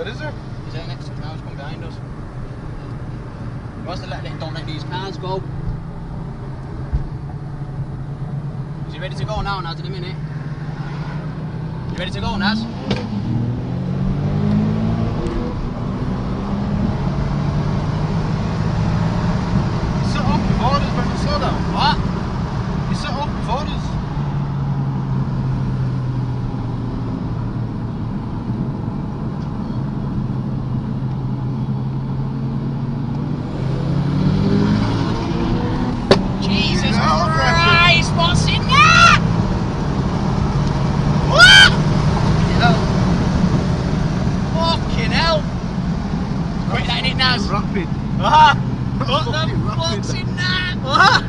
Where is it? He's there next to us now, he's come behind us. He wants to don't let these cars go. Is he ready to go now, Naz, in a minute? You ready to go, Naz? You set up before us when we slow down. What? You set up before us. Jesus Christ, what's in there? What? Fucking hell. Quick that in it, Naz. Rapid. What the Fucking fuck's rapid. in there? What?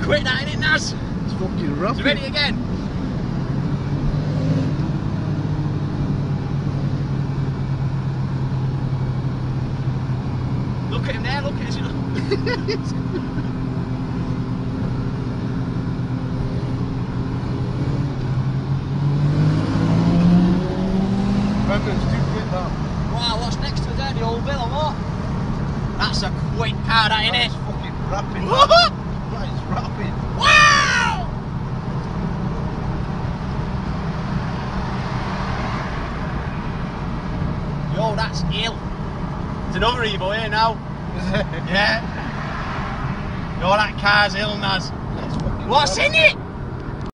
Quick that in it, Naz. It's fucking rapid. Is he ready again? Look at him there, look at him. It's too quick that. Wow, what's next to us there, the old bill or what? That's a quick car, that That's innit? fucking rapid. What? That is rapid. Wow! Yo, that's ill. There's another Evo here now. Is it? Yeah. Yo, that car's ill, Naz. That's fucking What's rapid. in it?